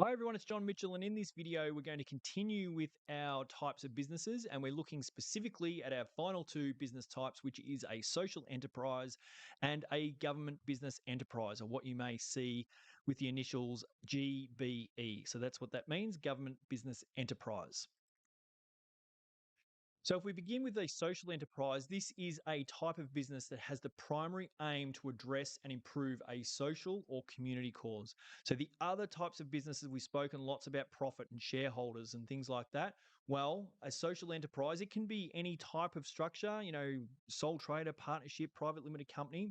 Hi everyone, it's John Mitchell, and in this video, we're going to continue with our types of businesses, and we're looking specifically at our final two business types, which is a social enterprise and a government business enterprise, or what you may see with the initials GBE. So that's what that means, government business enterprise. So, if we begin with a social enterprise, this is a type of business that has the primary aim to address and improve a social or community cause. So, the other types of businesses we've spoken lots about profit and shareholders and things like that. Well, a social enterprise, it can be any type of structure, sole trader, partnership, private limited company.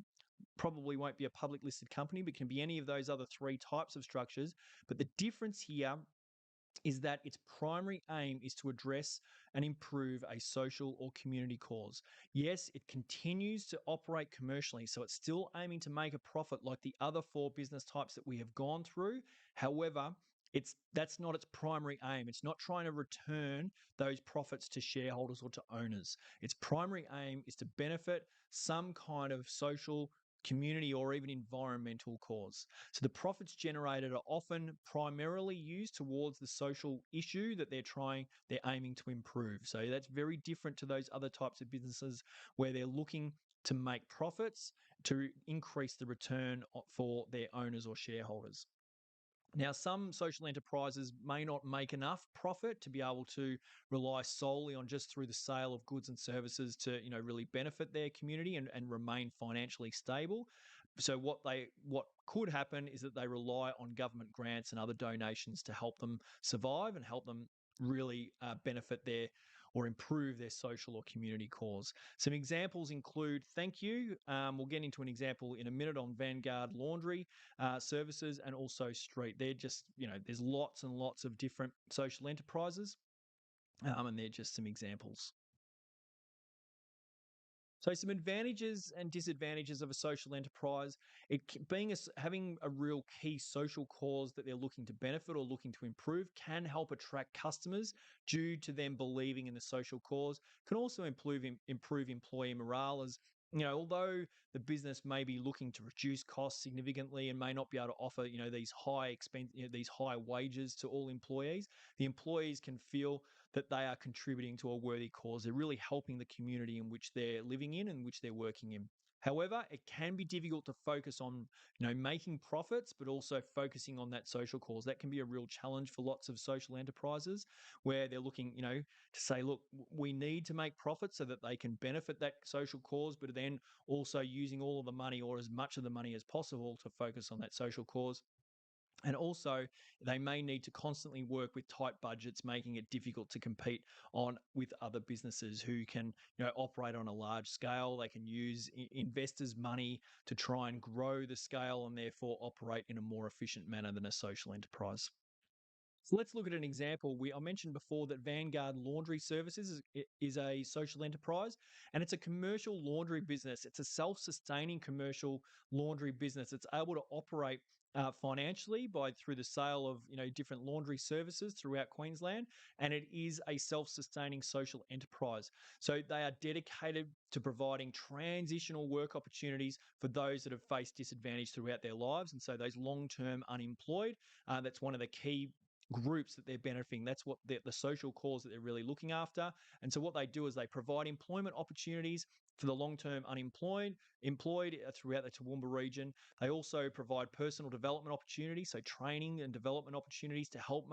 Probably won't be a public listed company, but can be any of those other three types of structures. But the difference here is that its primary aim is to address and improve a social or community cause. Yes, it continues to operate commercially, so it's still aiming to make a profit like the other four business types that we have gone through. However, that's not its primary aim. It's not trying to return those profits to shareholders or to owners. Its primary aim is to benefit some kind of social, community, or even environmental cause. So the profits generated are often primarily used towards the social issue that they're aiming to improve. So that's very different to those other types of businesses where they're looking to make profits to increase the return for their owners or shareholders. Now, some social enterprises may not make enough profit to be able to rely solely on just through the sale of goods and services to, really benefit their community and remain financially stable. So what could happen is that they rely on government grants and other donations to help them survive and help them really benefit their or improve their social or community cause. Some examples include Thank You. We'll get into an example in a minute on Vanguard Laundry services and also Street. They're just, there's lots and lots of different social enterprises, and they're just some examples. So, some advantages and disadvantages of a social enterprise: having a real key social cause that they're looking to benefit or looking to improve can help attract customers due to them believing in the social cause. Can also improve employee morale, as although the business may be looking to reduce costs significantly and may not be able to offer these high expense, these high wages to all employees. The employees can feel that they are contributing to a worthy cause. They're really helping the community in which they're living in and which they're working in. However, it can be difficult to focus on, making profits, but also focusing on that social cause. That can be a real challenge for lots of social enterprises where they're looking, to say, look, we need to make profits so that they can benefit that social cause, but then also using all of the money or as much of the money as possible to focus on that social cause. And also, they may need to constantly work with tight budgets, making it difficult to compete on with other businesses who can, operate on a large scale. They can use investors' money to try and grow the scale and therefore operate in a more efficient manner than a social enterprise. So let's look at an example. I mentioned before that Vanguard Laundry Services is a social enterprise, and it's a commercial laundry business. It's a self-sustaining commercial laundry business. It's able to operate financially through the sale of different laundry services throughout Queensland, and it is a self-sustaining social enterprise. So they are dedicated to providing transitional work opportunities for those that have faced disadvantage throughout their lives, and so those long-term unemployed. That's one of the key groups that they're benefiting. That's what the social cause that they're really looking after. And so what they do is they provide employment opportunities for the long-term employed throughout the Toowoomba region. They also provide personal development opportunities, so training and development opportunities to help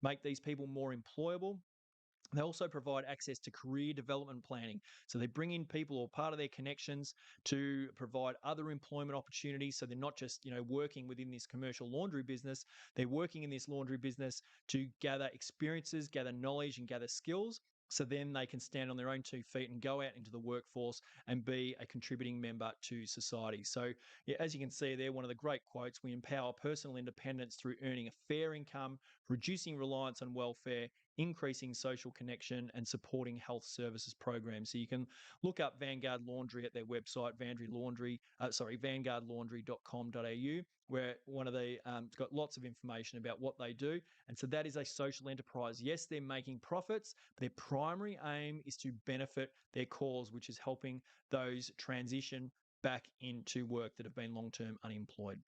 make these people more employable. They also provide access to career development planning. So they bring in people or part of their connections to provide other employment opportunities. So they're not just, working within this commercial laundry business. They're working in this laundry business to gather experiences, gather knowledge, and gather skills. So then they can stand on their own 2 feet and go out into the workforce and be a contributing member to society. So, yeah, as you can see there, one of the great quotes: we empower personal independence through earning a fair income, reducing reliance on welfare, increasing social connection, and supporting health services programs. So you can look up Vanguard Laundry at their website, vanguardlaundry.com.au, where it's got lots of information about what they do. And so that is a social enterprise. Yes, they're making profits, but their primary aim is to benefit their cause, which is helping those transition back into work that have been long-term unemployed.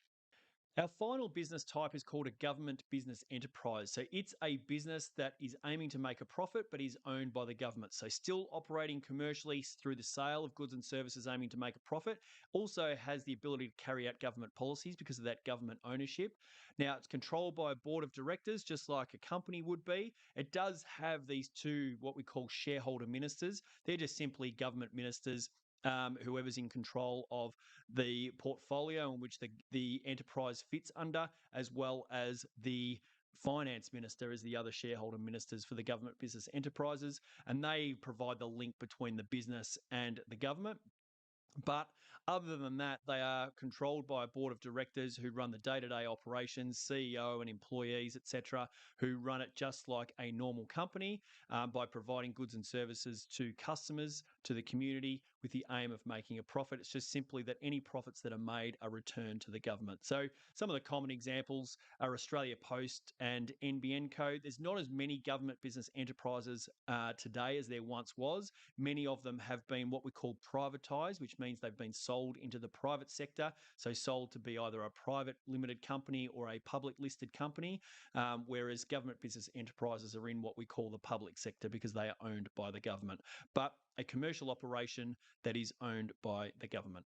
Our final business type is called a government business enterprise. So it's a business that is aiming to make a profit but is owned by the government. So still operating commercially through the sale of goods and services aiming to make a profit. Also has the ability to carry out government policies because of that government ownership. Now it's controlled by a board of directors, just like a company would be. It does have these two, what we call shareholder ministers. They're just simply government ministers, whoever's in control of the portfolio in which the enterprise fits under, as well as the finance minister as the other shareholder ministers for the government business enterprises. And they provide the link between the business and the government. But other than that, they are controlled by a board of directors who run the day-to-day operations, CEO and employees, etc., who run it just like a normal company, by providing goods and services to customers, to the community, with the aim of making a profit. It's just simply that any profits that are made are returned to the government. So some of the common examples are Australia Post and NBN Co. There's not as many government business enterprises today as there once was. Many of them have been what we call privatised, which means they've been sold into the private sector. So sold to be either a private limited company or a public listed company, whereas government business enterprises are in what we call the public sector because they are owned by the government, but a commercial operation that is owned by the government.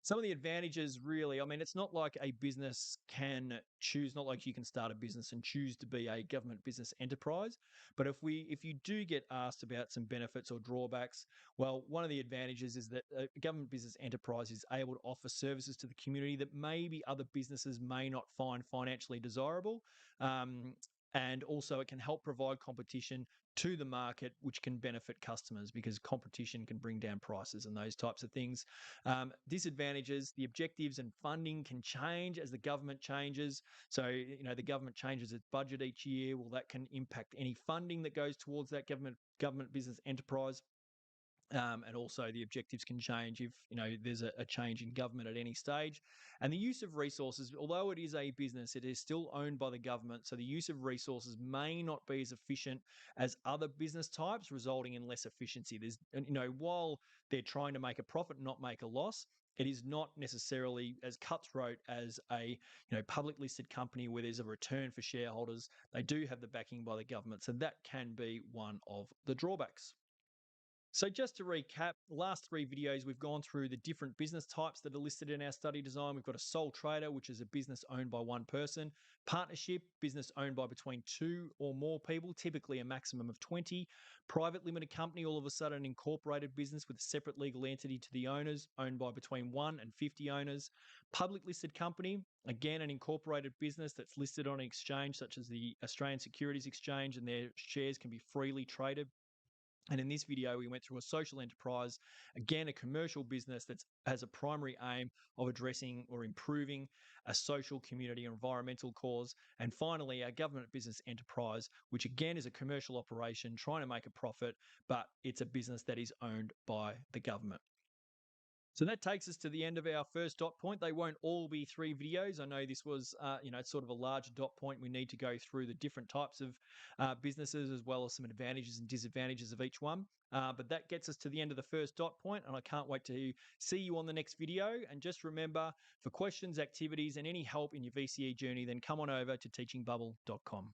Some of the advantages, really, I mean, it's not like a business can choose, not like you can start a business and choose to be a government business enterprise. But if you do get asked about some benefits or drawbacks, well, one of the advantages is that a government business enterprise is able to offer services to the community that maybe other businesses may not find financially desirable. And also, it can help provide competition to the market, which can benefit customers because competition can bring down prices and those types of things. Disadvantages, the objectives and funding can change as the government changes. So, the government changes its budget each year. Well, that can impact any funding that goes towards that government business enterprise. And also the objectives can change if there's a change in government at any stage. And the use of resources, although it is a business, it is still owned by the government. So the use of resources may not be as efficient as other business types, resulting in less efficiency. While they're trying to make a profit, not make a loss, it is not necessarily as cutthroat as a public listed company where there's a return for shareholders. They do have the backing by the government, so that can be one of the drawbacks. So just to recap, the last three videos, we've gone through the different business types that are listed in our study design. We've got a sole trader, which is a business owned by one person. Partnership, business owned by between 2 or more people, typically a maximum of 20. Private limited company, all of a sudden an incorporated business with a separate legal entity to the owners, owned by between 1 and 50 owners. Public listed company, again, an incorporated business that's listed on an exchange such as the Australian Securities Exchange, and their shares can be freely traded. And in this video, we went through a social enterprise, again, a commercial business that has a primary aim of addressing or improving a social, community, or environmental cause. And finally, our government business enterprise, which again is a commercial operation trying to make a profit, but it's a business that is owned by the government. So that takes us to the end of our first dot point. They won't all be 3 videos. I know this was, it's sort of a larger dot point. We need to go through the different types of businesses as well as some advantages and disadvantages of each one. But that gets us to the end of the first dot point, and I can't wait to see you on the next video. And just remember, for questions, activities, and any help in your VCE journey, then come on over to teachingbubble.com.